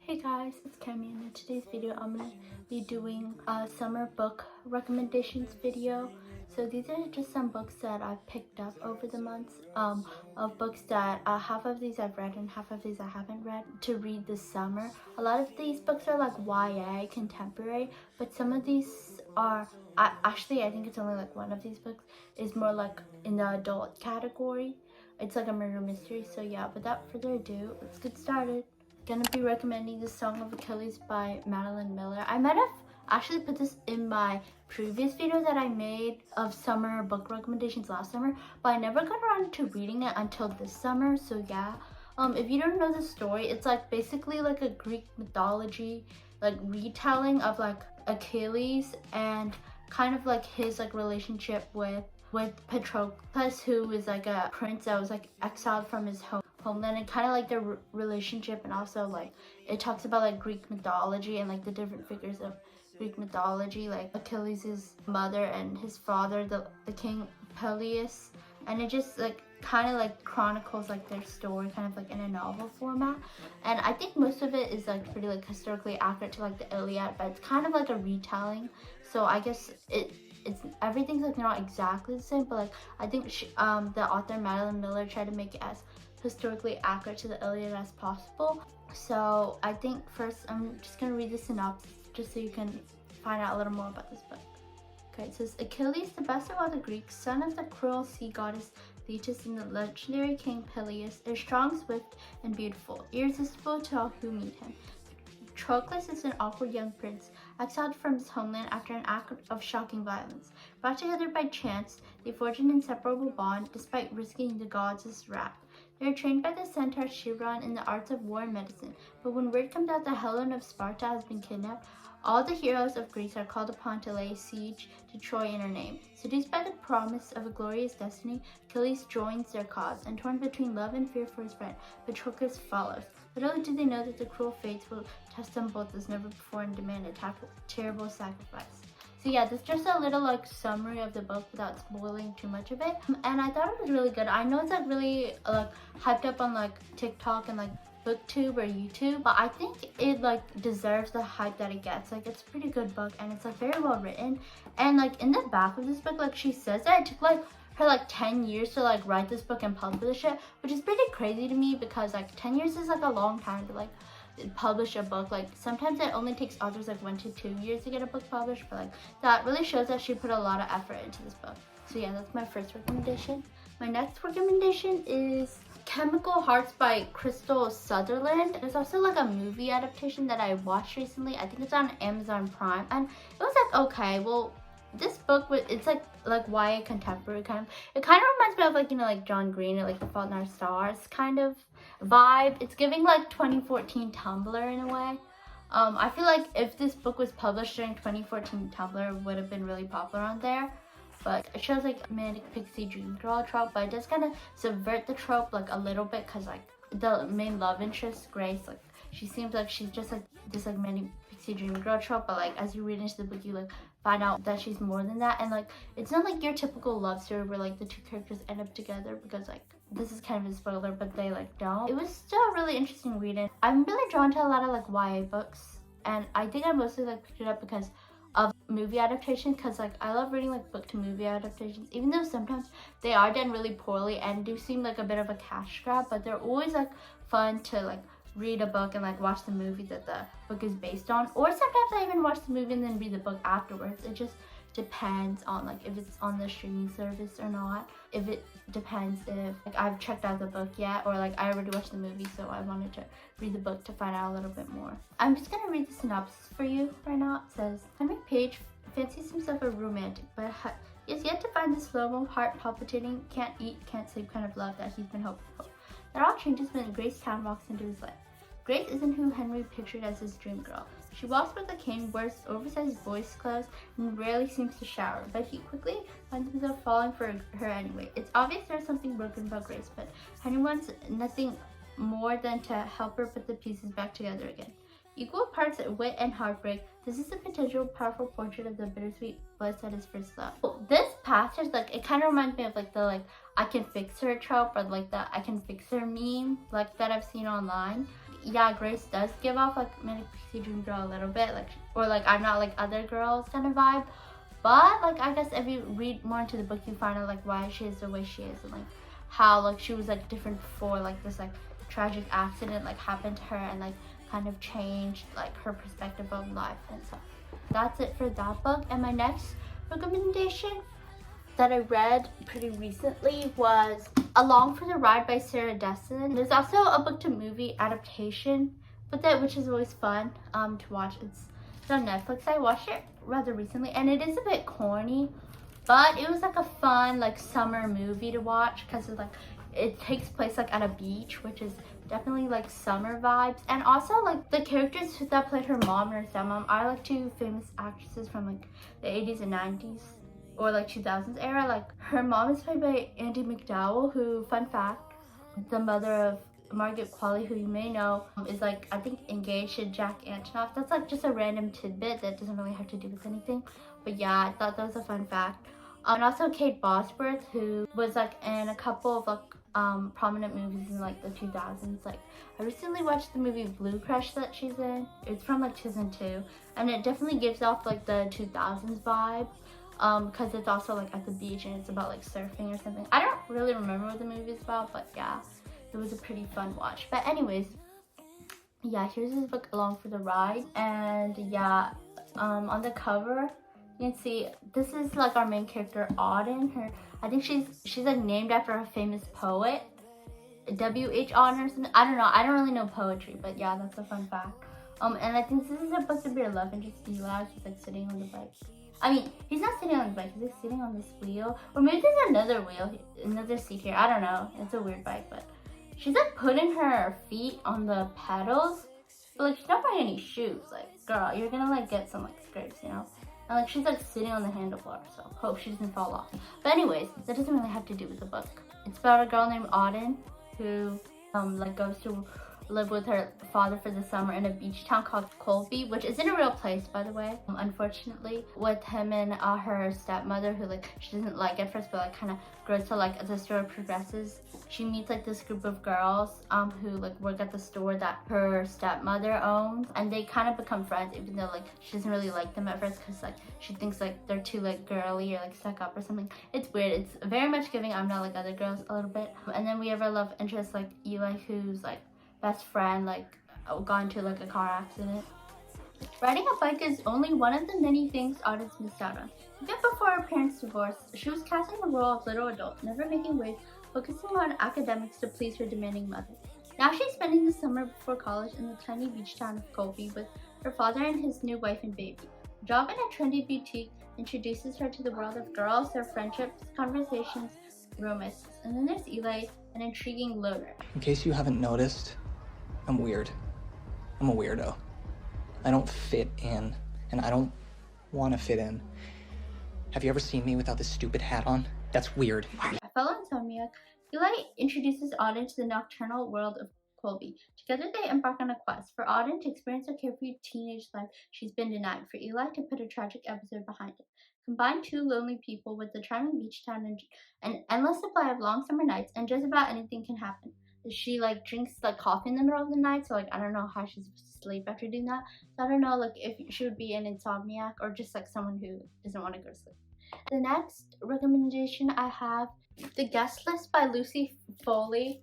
Hey guys, it's Cami, and in today's video I'm going to be doing a summer book recommendations video. So these are just some books that I've picked up over the months, of books that half of these I've read and half of these I haven't read to read this summer. A lot of these books are like YA, contemporary, but some of these are, I think it's only like one of these books is more like in the adult category. It's like a murder mystery, so yeah, without further ado, let's get started. Gonna be recommending the Song of Achilles by Madeline Miller. I might have actually put this in my previous video that I made of summer book recommendations last summer, but I never got around to reading it until this summer, so yeah. If you don't know the story, it's like basically like a Greek mythology like retelling of like Achilles and kind of like his like relationship with Patroclus, who is like a prince that was like exiled from his homeland, and kind of like their relationship, and also like it talks about like Greek mythology and like the different figures of Greek mythology, like Achilles' mother and his father, the king Peleus, and it just like kind of like chronicles like their story kind of like in a novel format. And I think most of it is like pretty like historically accurate to like the Iliad, but it's kind of like a retelling, so I guess it's everything's like not exactly the same, but like I think the author Madeline Miller tried to make it as historically accurate to the Iliad as possible. So I think first I'm just gonna read the synopsis just so you can find out a little more about this book. Okay, it says, Achilles, the best of all the Greeks, son of the cruel sea goddess Thetis and the legendary king Peleus, is strong, swift, and beautiful, irresistible to all who meet him. Patroclus is an awkward young prince, exiled from his homeland after an act of shocking violence. Brought together by chance, they forge an inseparable bond despite risking the gods' wrath. They are trained by the centaur Chiron in the arts of war and medicine, but when word comes out that Helen of Sparta has been kidnapped, all the heroes of Greece are called upon to lay siege to Troy in her name. Seduced by the promise of a glorious destiny, Achilles joins their cause, and torn between love and fear for his friend, Patroclus follows. Little do they know that the cruel fates will test them both as never before and demand a terrible sacrifice. So yeah, this is just a little like summary of the book without spoiling too much of it. And I thought it was really good. I know it's like really like hyped up on like TikTok and like BookTube or YouTube, but I think it like deserves the hype that it gets. Like it's a pretty good book, and it's like very well written. And like in the back of this book, like she says that it took like her like 10 years to like write this book and publish it, which is pretty crazy to me because like 10 years is like a long time to like publish a book. Like sometimes it only takes authors like 1 to 2 years to get a book published, but like that really shows that she put a lot of effort into this book. So yeah, that's my first recommendation. My next recommendation is Chemical Hearts by Crystal Sutherland. There's also like a movie adaptation that I watched recently. I think it's on Amazon Prime, and it was like okay. Well, this book, it's like YA contemporary kind of. It kind of reminds me of like, you know, like John Green or like The Fault in Our Stars kind of vibe. It's giving like 2014 Tumblr in a way. I feel like if this book was published during 2014 Tumblr, it would have been really popular on there. But it shows like romantic pixie dream girl trope, but it does kind of subvert the trope like a little bit, because like the main love interest, Grace, like she seems like she's just like this like manic pixie dream girl trope, but like as you read into the book, you like find out that she's more than that. And like it's not like your typical love story where like the two characters end up together, because like this is kind of a spoiler, but they like don't. It was still a really interesting reading. I'm really drawn to a lot of like YA books, and I think I mostly like picked it up because of movie adaptations, because like I love reading like book to movie adaptations, even though sometimes they are done really poorly and do seem like a bit of a cash grab, but they're always like fun to like read a book and like watch the movie that the book is based on. Or sometimes I even watch the movie and then read the book afterwards. It just depends on like if it's on the streaming service or not. If it depends if like I've checked out the book yet, or like I already watched the movie, so I wanted to read the book to find out a little bit more. I'm just gonna read the synopsis for you right now. It says, Henry Page fancies himself a romantic, but he has yet to find the slow-mo, heart palpitating, can't eat, can't sleep kind of love that he's been hoping for. That all changes when Grace Town walks into his life. Grace isn't who Henry pictured as his dream girl. She walks with a cane, wears oversized boys' clothes, and rarely seems to shower, but he quickly finds himself falling for her anyway. It's obvious there's something broken about Grace, but Henry wants nothing more than to help her put the pieces back together again. Equal parts wit and heartbreak, this is a potential powerful portrait of the bittersweet bliss at his first love. This passage, like, it kind of reminds me of like the like I can fix her trope, or like the I can fix her meme like that I've seen online. yeah, Grace does give off like Manic Pixie Dream Girl a little bit, like, or like I'm not like other girls kind of vibe. But like I guess if you read more into the book, you find out like why she is the way she is, and like how like she was like different before like this like tragic accident like happened to her, and like kind of changed like her perspective of life and stuff. That's it for that book. And my next recommendation that I read pretty recently was Along for the Ride by Sarah Dessen. There's also a book to movie adaptation with it, which is always fun to watch. It's on Netflix. I watched it rather recently, and it is a bit corny, but it was like a fun like summer movie to watch because it's like it takes place like at a beach, which is definitely like summer vibes. And also like the characters that played her mom and her stepmom are like two famous actresses from like the 80s and 90s or like 2000s era. Like her mom is played by Andie MacDowell, who, fun fact, the mother of Margaret Qualley, who you may know, is like I think engaged to Jack Antonoff. That's like just a random tidbit that doesn't really have to do with anything, but yeah, I thought that was a fun fact. And also Kate Bosworth, who was like in a couple of like prominent movies in like the 2000s. Like I recently watched the movie Blue Crush that she's in. It's from like 2002, and it definitely gives off like the 2000s vibe. Because it's also like at the beach and it's about like surfing or something. I don't really remember what the movie is about, but yeah, it was a pretty fun watch. But anyways, yeah, here's this book, Along for the Ride. And yeah, on the cover you can see this is like our main character, Auden. I think she's like named after a famous poet, W.H. Auden or something. I don't know, I don't really know poetry, but yeah, that's a fun fact. And I think this is supposed to be her love interest, Eli. She's like sitting on the bike. I mean, he's not sitting on the bike, he's like sitting on this wheel. Or maybe there's another wheel, another seat here. I don't know. It's a weird bike, but she's like putting her feet on the pedals. But like she's not wearing any shoes. Like, girl, you're gonna like get some like scrapes, you know? And like she's like sitting on the handlebar, so hope she doesn't fall off. But anyways, that doesn't really have to do with the book. It's about a girl named Auden who like goes to live with her father for the summer in a beach town called Colby, which isn't a real place, by the way, unfortunately, with him and her stepmother, who like she doesn't like at first, but like kind of grows to like as the story progresses. She meets like this group of girls who like work at the store that her stepmother owns, and they kind of become friends, even though like she doesn't really like them at first because like she thinks like they're too like girly or like stuck up or something. It's weird. It's very much giving I'm Not Like Other Girls a little bit. And then we have our love interest like Eli, who's like best friend like got into like a car accident. Riding a bike is only one of the many things Auden's missed out on. Even before her parents' divorce, she was cast in the role of little adult, never making waves, focusing on academics to please her demanding mother. Now she's spending the summer before college in the tiny beach town of Colby with her father and his new wife and baby. A job in a trendy boutique introduces her to the world of girls, their friendships, conversations, romances. And then there's Eli, an intriguing loner. In case you haven't noticed, I'm weird. I'm a weirdo. I don't fit in, and I don't want to fit in. Have you ever seen me without this stupid hat on? That's weird. A fellow insomniac, Eli introduces Auden to the nocturnal world of Colby. Together they embark on a quest for Auden to experience a carefree teenage life she's been denied, for Eli to put a tragic episode behind it. Combine two lonely people with the charming beach town and an endless supply of long summer nights, and just about anything can happen. She like drinks like coffee in the middle of the night, so like I don't know how she's supposed to sleep after doing that. So I don't know like if she would be an insomniac or just like someone who doesn't want to go to sleep. The next recommendation I have, The Guest List by Lucy Foley,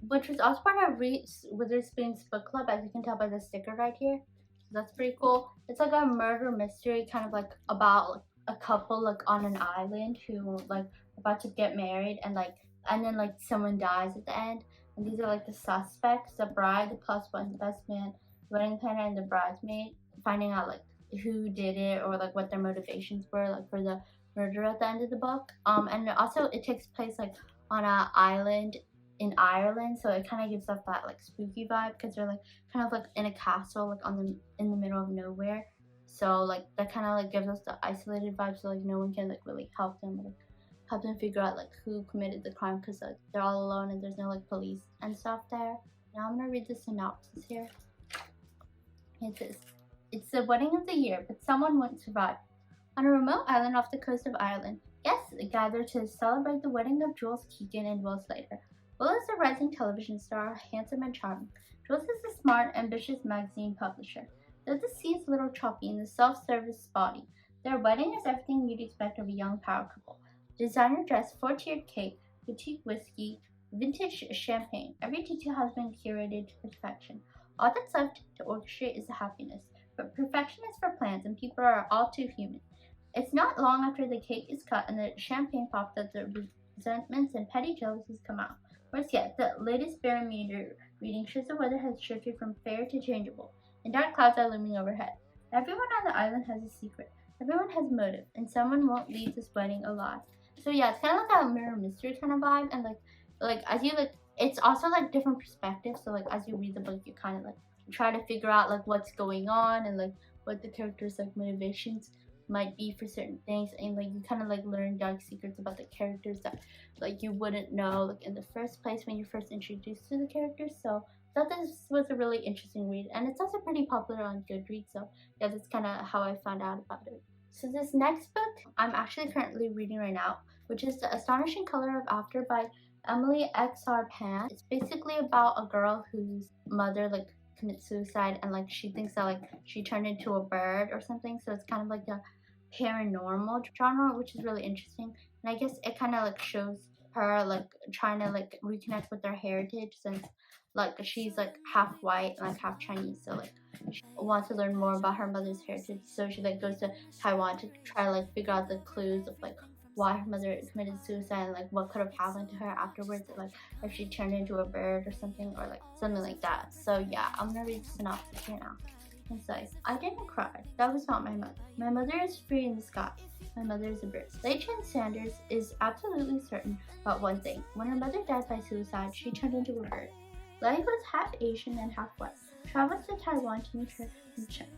which was also part of Reese Witherspoon's book club, as you can tell by the sticker right here. So that's pretty cool. It's like a murder mystery, kind of like about a couple like on an island who like about to get married, and then like someone dies at the end. And these are like the suspects: the bride, the plus one, the best man, the wedding planner, and the bridesmaid. Finding out like who did it or like what their motivations were like for the murder at the end of the book. And also it takes place like on an island in Ireland, so it kind of gives off that like spooky vibe because they're like kind of like in a castle like in the middle of nowhere. So like that kind of like gives us the isolated vibe, so like no one can like really help them figure out like who committed the crime, because like they're all alone and there's no like police and stuff there. Now I'm gonna read the synopsis here. It says, it's the wedding of the year, but someone won't survive. On a remote island off the coast of Ireland, guests gather to celebrate the wedding of Jules Keegan and Will Slater. Will is a rising television star, handsome and charming. Jules is a smart, ambitious magazine publisher. Though the sea is a little choppy in the self-service body, their wedding is everything you'd expect of a young power couple. Designer dress, four-tiered cake, boutique whiskey, vintage champagne. Every detail has been curated to perfection. All that's left to orchestrate is the happiness. But perfection is for plans, and people are all too human. It's not long after the cake is cut and the champagne pops that the resentments and petty jealousies come out. Worse yet, the latest barometer reading shows the weather has shifted from fair to changeable, and dark clouds are looming overhead. Everyone on the island has a secret. Everyone has motive, and someone won't leave this wedding alive. So yeah, it's kind of like a mirror mystery kind of vibe, and like as you it's also like different perspectives. So like as you read the book, you kind of like try to figure out like what's going on and like what the characters' like motivations might be for certain things, and like you kind of like learn dark secrets about the characters that like you wouldn't know like in the first place when you're first introduced to the characters. So I thought this was a really interesting read, and it's also pretty popular on Goodreads. So yeah, that's kind of how I found out about it. So this next book I'm actually currently reading right now, which is The Astonishing Color of After by Emily X.R. Pan. It's basically about a girl whose mother like commits suicide, and like she thinks that like she turned into a bird or something. So it's kind of like a paranormal genre, which is really interesting. And I guess it kind of like shows her like trying to like reconnect with her heritage, since like she's like half white and like half Chinese. So like she wants to learn more about her mother's heritage. So she like goes to Taiwan to try to like figure out the clues of like why her mother committed suicide and like what could have happened to her afterwards, like if she turned into a bird or something, or like something like that. So yeah, I'm gonna read the synopsis here now. Concise. I didn't cry. That was not my mother. My mother is free in the sky. My mother is a bird. Lei Chen Sanders is absolutely certain about one thing. When her mother died by suicide, she turned into a bird. Lei was half Asian and half white. Travels to Taiwan to meet her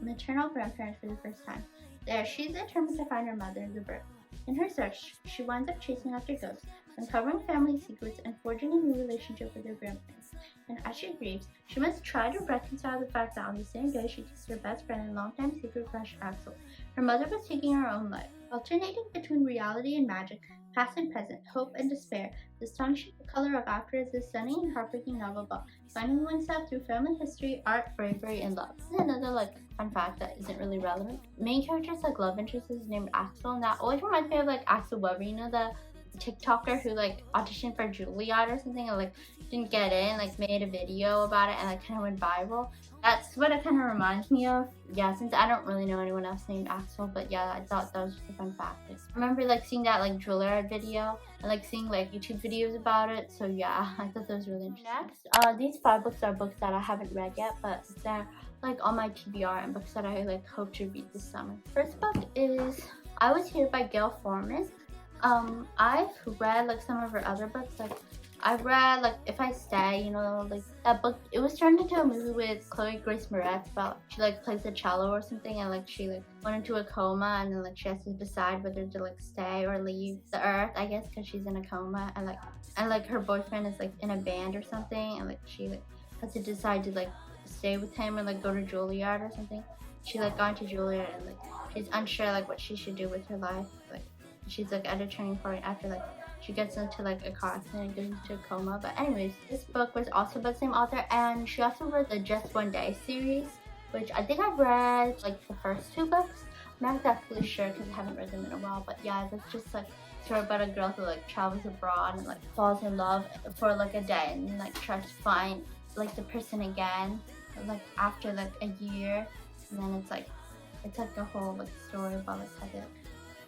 maternal grandparents for the first time. There, she's determined to find her mother, the bird. In her search, she winds up chasing after ghosts, uncovering family secrets, and forging a new relationship with her grandparents. And as she grieves, she must try to reconcile the fact that on the same day she kissed her best friend and longtime secret crush Axel, her mother was taking her own life. Alternating between reality and magic, past and present, hope and despair, The Astonishing Color of After is a stunning and heartbreaking novel about finding oneself through family history, art, bravery, and love. This is another like fun fact that isn't really relevant. Main character's like love interest is named Axel, and that always reminds me of like Axel Weber, you know, the TikToker who like auditioned for Juilliard or something and like didn't get in, like made a video about it and like kind of went viral. That's what it kind of reminds me of. Yeah, since I don't really know anyone else named Axel, but yeah, I thought that was just a fun fact. I remember like seeing that like Juilliard video and like seeing like YouTube videos about it. So yeah, I thought that was really interesting. Next, these 5 books are books that I haven't read yet, but they're like on my TBR and books that I like hope to read this summer. First book is I Was Here by Gail Forman. I've read like some of her other books. Like I've read like If I Stay, you know, like that book. It was turned into a movie with Chloe Grace Moretz about she like plays the cello or something, and like she like went into a coma, and then like she has to decide whether to like stay or leave the earth, I guess, because she's in a coma, and like her boyfriend is like in a band or something, and like she like has to decide to like stay with him or like go to Juilliard or something. She like got into Juilliard and like she's unsure like what she should do with her life. Like she's like at a turning point after like she gets into like a car accident and goes into a coma. But anyways, this book was also by the same author, and she also wrote the Just One Day series, which I think I've read like the first 2 books. I'm not exactly sure because I haven't read them in a while, but yeah, it's just like a story about a girl who like travels abroad and like falls in love for like a day and like tries to find like the person again like after like a year, and then it's like a whole like story about like how they like,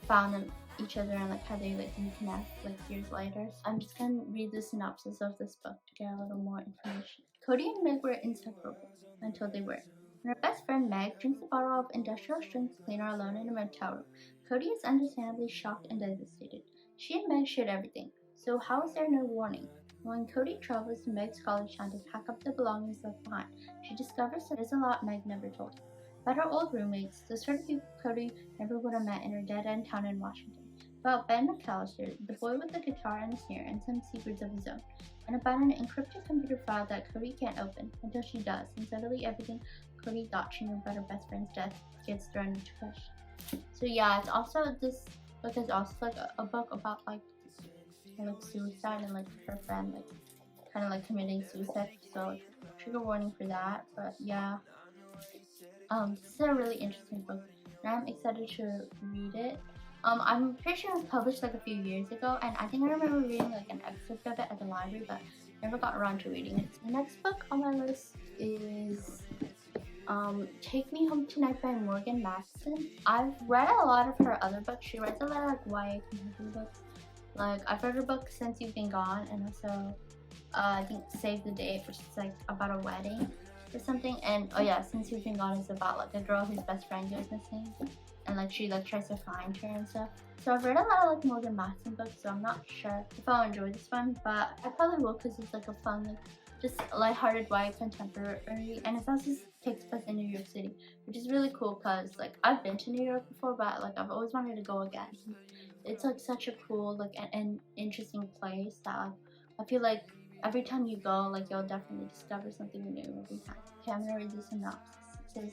found them each other and like how they like reconnect like years later. So I'm just gonna read the synopsis of this book to get a little more information. Cody and Meg were inseparable until they were. When her best friend Meg drinks a bottle of industrial strength cleaner alone in a motel room, Cody is understandably shocked and devastated. She and Meg shared everything, so how is there no warning? When Cody travels to Meg's college town to pack up the belongings left behind, she discovers that there's a lot Meg never told her. About her old roommates, the sort of people Cody never would have met in her dead-end town in Washington. About Ben McAllister, the boy with the guitar and the snare and some secrets of his own. And about an encrypted computer file that Cody can't open until she does, and suddenly everything Cody thought she knew about her best friend's death gets thrown into question. So yeah, it's also, this book is also like a book about like suicide and like her friend like kind of like committing suicide. So like, trigger warning for that. But yeah, this is a really interesting book, and I'm excited to read it. I'm pretty sure it was published like a few years ago, and I think I remember reading like an excerpt of it at the library, but never got around to reading it. So the next book on my list is Take Me Home Tonight by Morgan Matson. I've read a lot of her other books. She writes a lot of like YA contemporary books. Like I've read her book Since You've Been Gone, and also I think Save the Date, which is like about a wedding or something. And oh yeah, Since You've Been Gone is about like a girl whose best friend goes missing, and like she like tries to find her and stuff. So I've read a lot of like Morgan Matson books, so I'm not sure if I'll enjoy this one, but I probably will because it's like a fun, like just lighthearted YA contemporary, and it also takes place in New York City, which is really cool because like I've been to New York before, but like I've always wanted to go again. It's like such a cool like an interesting place that like, I feel like every time you go, like you'll definitely discover something new every time. Okay, I'm gonna read the synopsis. It says,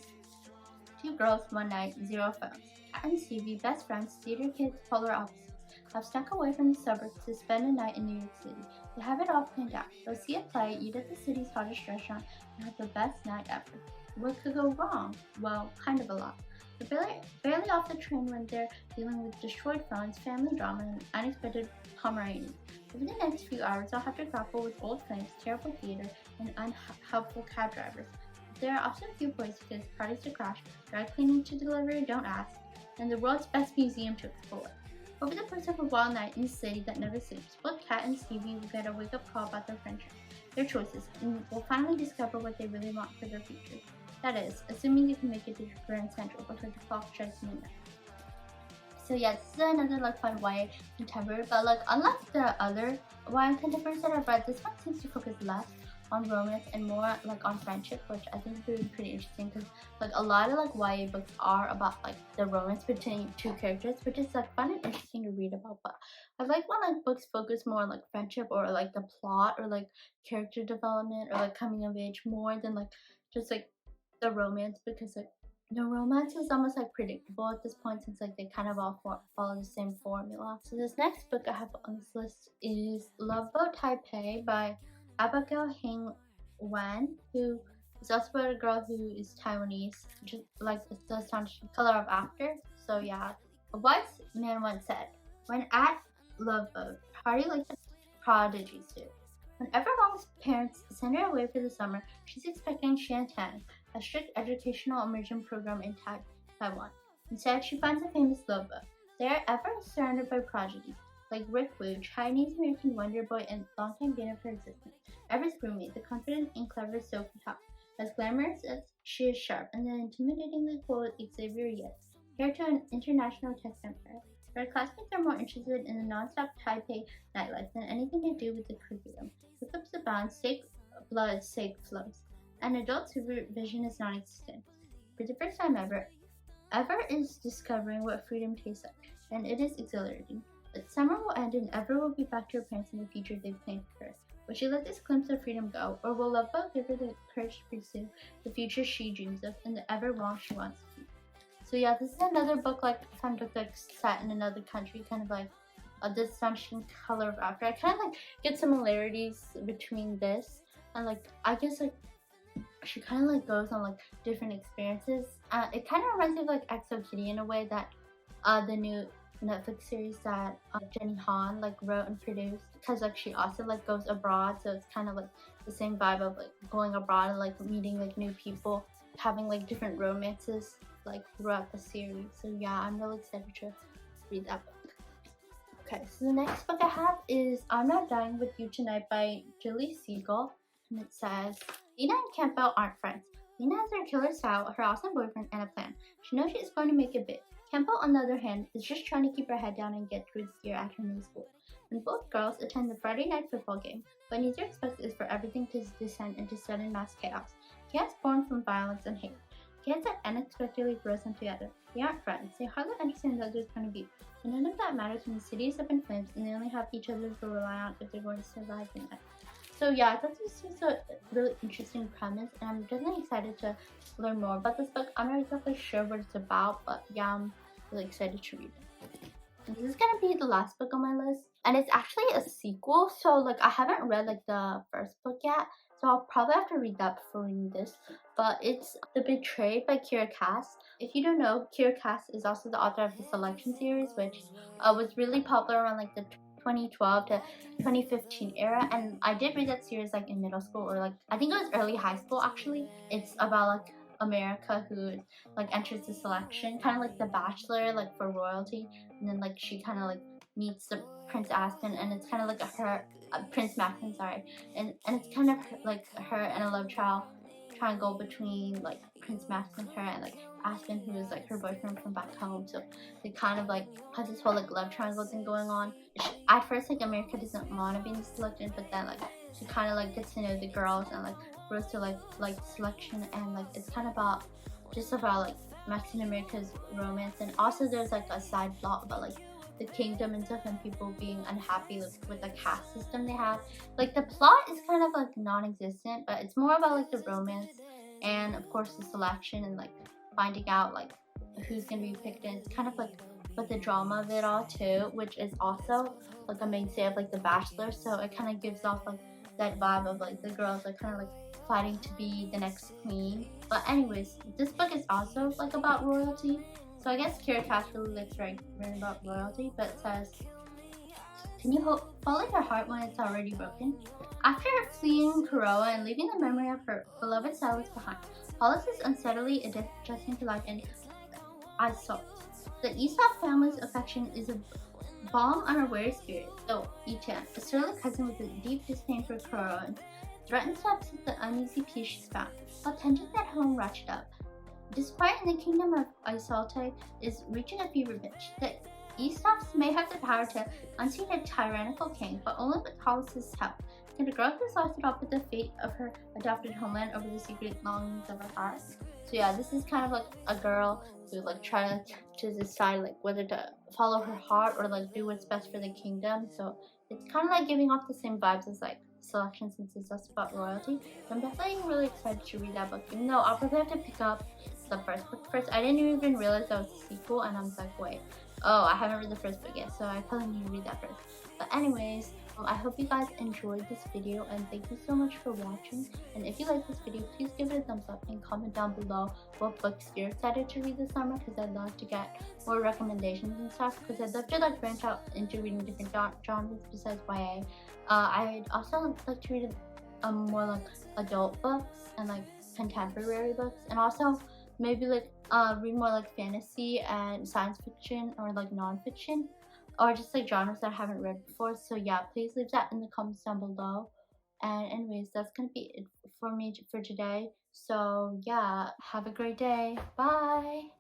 two girls, one night, zero phones. Kat and Stevie, best friends, theater kids, polar opposites, have snuck away from the suburbs to spend a night in New York City. They have it all planned out. They'll see a play, eat at the city's hottest restaurant, and have the best night ever. What could go wrong? Well, kind of a lot. They're barely off the train when they're dealing with destroyed phones, family drama, and unexpected Pomeranians. Over the next few hours, they'll have to grapple with old claims, terrible theater, and unhelpful cab drivers. There are also a few boys to kiss, parties to crash, dry cleaning to deliver, don't ask, and the world's best museum to explore. Over the course of a wild night in the city that never sleeps, both Kat and Stevie will get a wake-up call about their friendship, their choices, and will finally discover what they really want for their future. That is, assuming they can make it to Grand Central before the clock strikes midnight. So yeah, this is another like fun YA contemporary, but like unlike the other YA contemporaries that I've read, this one seems to focus less on romance and more like on friendship, which I think is really pretty interesting because like a lot of like YA books are about like the romance between two characters, which is like fun and interesting to read about. But I like when like books focus more on like friendship or like the plot or like character development or like coming of age more than like just like the romance, because like the romance is almost like predictable at this point since like they kind of all follow the same formula. So this next book I have on this list is Love Boat Taipei by Abigail Hing Wen, who is also about a girl who is Taiwanese, just like the astonishing color of after. So yeah, a wise man once said, when at Love Boat, party like the prodigies do. Whenever Wang's parents send her away for the summer, she's expecting Shantan, a strict educational immersion program in Taiwan. Instead, she finds a famous love boat. They are ever surrounded by prodigies, like Rick Wu, Chinese-American wonder boy and longtime bane of her existence, Ever's roommate, the confident and clever Sophie Top. As glamorous as she is sharp, and then intimidatingly cool as Xavier Yates, heir to an international tech empire. Her classmates are more interested in the non-stop Taipei nightlife than anything to do with the curriculum. Hookups abound, sake blood, sake flows. An adult supervision is non-existent. For the first time ever is discovering what freedom tastes like, and it is exhilarating. But summer will end and Ever will be back to her parents in the future they've planned for her. Will she let this glimpse of freedom go, or will Love Boat give her the courage to pursue the future she dreams of and the Ever Wrong she wants to be? So yeah, this is another book, like fun book like set in another country, kind of like the astonishing color of after. I kind of like get similarities between this and like I guess like she kind of like goes on like different experiences. It kind of reminds me of like Exo Kitty in a way that the new Netflix series that Jenny Han like wrote and produced, because like she also like goes abroad, so it's kind of like the same vibe of like going abroad and like meeting like new people, having like different romances like throughout the series. So yeah, I'm really excited to read that book. Okay, so the next book I have is I'm Not Dying With You Tonight by Julie Siegel, and it says, Lena and Campbell aren't friends. Lena has her killer style, her awesome boyfriend, and a plan. She knows she is going to make it big. Campbell, on the other hand, is just trying to keep her head down and get through this year at her new school. When both girls attend the Friday night football game, what neither expects is for everything to descend into sudden mass chaos. Chaos born from violence and hate. Chaos that unexpectedly grows them together. They aren't friends. They hardly understand the other's point of view. And none of that matters when the city is up in flames and they only have each other to rely on if they're going to survive the night. So yeah, I thought this was a really interesting premise, and I'm definitely excited to learn more about this book. I'm not exactly sure what it's about, but yeah, I'm really excited to read it. This is gonna be the last book on my list, and it's actually a sequel. So like I haven't read like the first book yet, so I'll probably have to read that before reading this. But it's The Betrayed by Kira Cass. If you don't know, Kira Cass is also the author of the Selection series, which was really popular around like the 2012 to 2015 era, and I did read that series like in middle school, or like I think it was early high school actually. It's about like America who like enters the selection, kind of like The Bachelor, like for royalty, and then like she kind of like meets the Prince Aspen, and it's kind of like her Prince Maxim, sorry, and it's kind of like her and a love triangle between like Prince Maxim, her, and like Aspen, who is like her boyfriend from back home. So they kind of like has this whole like love triangle thing going on. At first, like America doesn't want to be in the selection, but then like she kind of like gets to know the girls and like goes to like selection, and like it's kind of about just about like Max and America's romance, and also there's like a side plot about like the kingdom and stuff, and people being unhappy with the caste system they have. Like the plot is kind of like non-existent, but it's more about like the romance and of course the selection and like finding out like who's gonna be picked, and it's kind of like but the drama of it all too, which is also like a mainstay of like The Bachelor, so it kind of gives off like that vibe of like the girls are kind of like fighting to be the next queen. But anyways, this book is also like about royalty. So I guess Kira Cass really likes writing about royalty, but it says, can you follow your heart when it's already broken? After fleeing Kuroa and leaving the memory of her beloved Silas behind, Hollis is unsteadily adjusting to life in Isolde. The Aesop family's affection is a balm on her weary spirit, though Ichan, a surly cousin with a deep disdain for Kuroa, threatens to upset the uneasy peace she's found, while tensions at home ratchet up. Disquiet in the kingdom of Isolde is reaching a fever pitch. The Aesops may have the power to unseat a tyrannical king, but only with Hollis's help. Can the girl who's lost it all put the fate of her adopted homeland over the secret longings of her heart? So yeah, this is kind of like a girl who like trying to decide like whether to follow her heart or like do what's best for the kingdom. So it's kind of like giving off the same vibes as like Selection, since it's just about royalty. So I'm definitely really excited to read that book, even though I'll probably have to pick up the first book first. I didn't even realize that was a sequel, and I was like, wait, oh, I haven't read the first book yet, so I probably need to read that first. But anyways, I hope you guys enjoyed this video, and thank you so much for watching. And if you like this video, please give it a thumbs up and comment down below what books you're excited to read this summer, because I'd love to get more recommendations and stuff, because I'd love to like branch out into reading different genres besides YA. I'd also like to read more like adult books and like contemporary books, and also maybe like read more like fantasy and science fiction or like non-fiction, or just like genres that I haven't read before. So yeah, please leave that in the comments down below. And anyways, that's gonna be it for me for today. So yeah, have a great day. Bye.